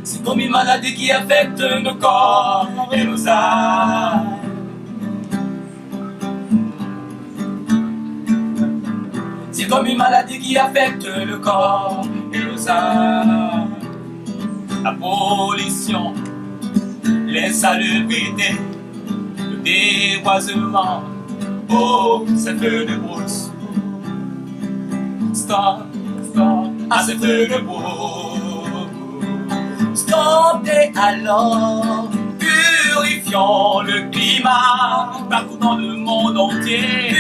C'est comme une maladie qui affecte nos corps et nos âmes. C'est comme une maladie qui affecte le corps et nos âmes. La pollution, l'insalubrité, le déboisement, oh, ces feux de brousse. Stop, stop, à ces feux de brousse. Stop et alors, purifions le climat, partout dans le monde entier.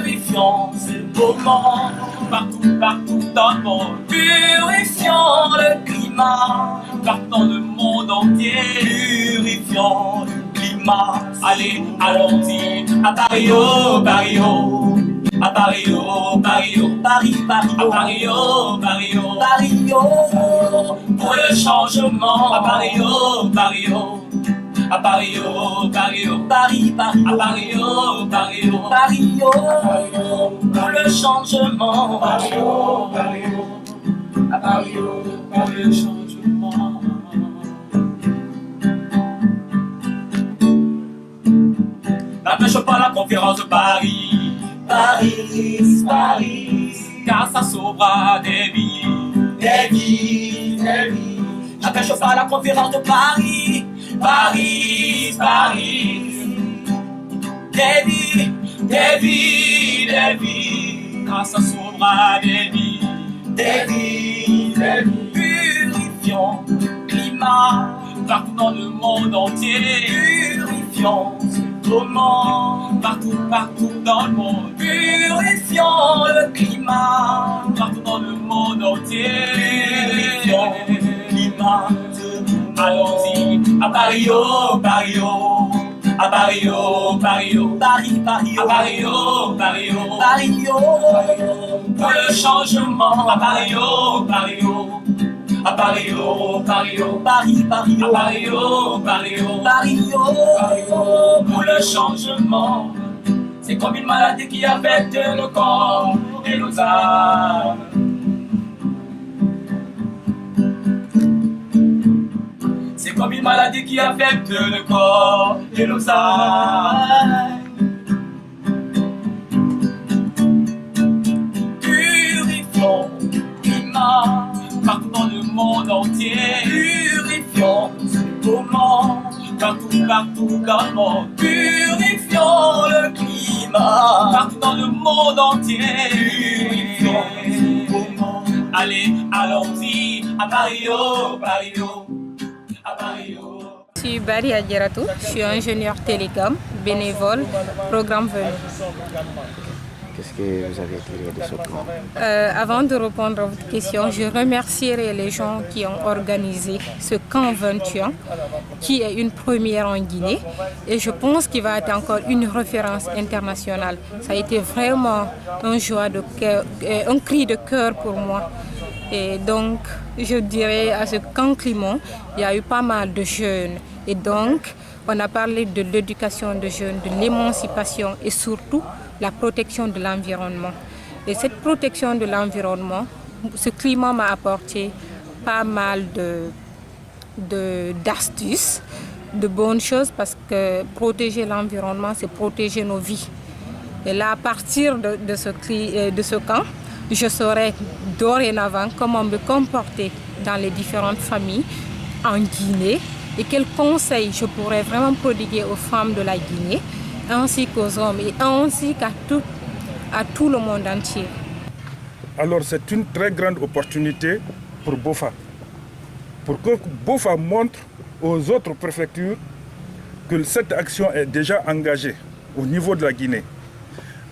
Purifions ce moment, partout, partout dans le monde. Purifions le climat, partout dans le monde entier. Purifions le climat. Allez, allons-y, à Paris, oh, Paris, oh. À Paris, oh, Paris, oh. Paris, Paris, oh. À Paris, oh, Paris, oh. Paris, oh. Pour le changement. À Paris, oh, Paris, oh. À Paris, oh, Paris, oh. Paris, Paris, à Paris, oh, Paris, oh. Paris, oh. Pour le changement. Paris, oh, Paris, oh. À Paris, oh, pour le changement. N'empêche pas la conférence de Paris. Paris, Paris, car ça sauvera des vies. Des vies, des vies. N'empêche pas la conférence de Paris. Paris, Paris, des vies, des vies, des vies, car ça sauvera des vies. Des vies, des vies. Purifions le climat, partout dans le monde entier. Purifions ce moment, partout, partout dans le monde. Purifions le climat, partout dans le monde entier. Purifions le climat. Allons-y, à Paris, oh, Paris, oh. À Paris, oh, Paris, oh. Paris, Paris, oh. À Paris, oh, Paris, oh. Paris, oh. Pour le changement. À Paris, oh, Paris, oh. À Paris, oh, Paris, oh. Paris, Paris, oh. À Paris, oh, Paris, oh. Paris, oh. Pour le changement. C'est comme une maladie qui affecte nos corps et nos âmes. C'est comme une maladie qui affecte le corps et nos âmes. Purifions le climat, partout dans le monde entier. Purifions ce moment, partout, partout dans le monde. Purifions le climat, partout dans le monde entier. Purifions ce moment. Allez, allons-y, à Paris, oh, Paris, oh. Je suis Bari Adjeratou, je suis ingénieur télécom, bénévole, programme venu. Qu'est-ce que vous avez tiré de ce plan? Avant de répondre à votre question, je remercierai les gens qui ont organisé ce camp 21, qui est une première en Guinée. Et je pense qu'il va être encore une référence internationale. Ça a été vraiment un joie de cœur, un cri de cœur pour moi. Et donc, je dirais à ce camp Climont, il y a eu pas mal de jeunes. Et donc, on a parlé de l'éducation des jeunes, de l'émancipation et surtout la protection de l'environnement. Et cette protection de l'environnement, ce climat m'a apporté pas mal d'astuces, de bonnes choses, parce que protéger l'environnement, c'est protéger nos vies. Et là, à partir de ce camp, je saurai dorénavant comment me comporter dans les différentes familles en Guinée et quels conseils je pourrais vraiment prodiguer aux femmes de la Guinée, ainsi qu'aux hommes et ainsi qu'à tout le monde entier. Alors c'est une très grande opportunité pour BOFA, pour que BOFA montre aux autres préfectures que cette action est déjà engagée au niveau de la Guinée.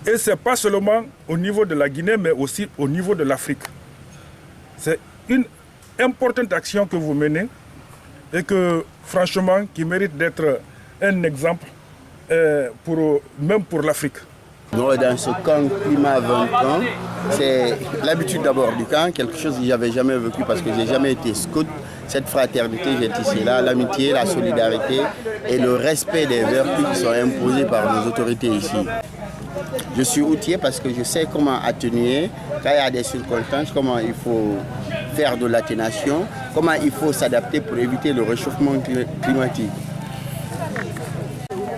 Et ce n'est pas seulement au niveau de la Guinée, mais aussi au niveau de l'Afrique. C'est une importante action que vous menez et que, franchement, qui mérite d'être un exemple même pour l'Afrique. Dans ce camp Climat 20 ans, c'est l'habitude d'abord du camp, quelque chose que je n'avais jamais vécu parce que je n'ai jamais été scout. cette fraternité, j'ai tissé là, l'amitié, la solidarité et le respect des vertus qui sont imposées par nos autorités ici. Je suis outillé parce que je sais comment atténuer quand il y a des circonstances, comment il faut faire de l'atténuation, comment il faut s'adapter pour éviter le réchauffement climatique.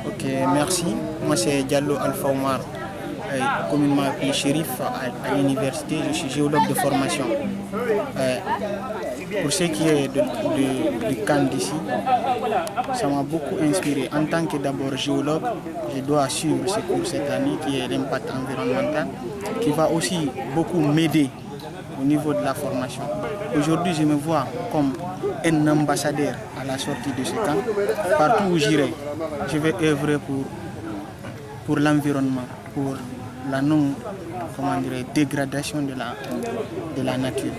Ok, merci. Moi c'est Diallo Alpha Omar, communément appelé Chérif à l'université. Je suis géologue de formation. Pour ce qui est du camp d'ici, ça m'a beaucoup inspiré. En tant que d'abord géologue, je dois suivre ce cours cette année qui est l'impact environnemental, qui va aussi beaucoup m'aider au niveau de la formation. Aujourd'hui, je me vois comme un ambassadeur à la sortie de ce camp. Partout où j'irai, je vais œuvrer pour l'environnement, pour la non-dégradation de la nature.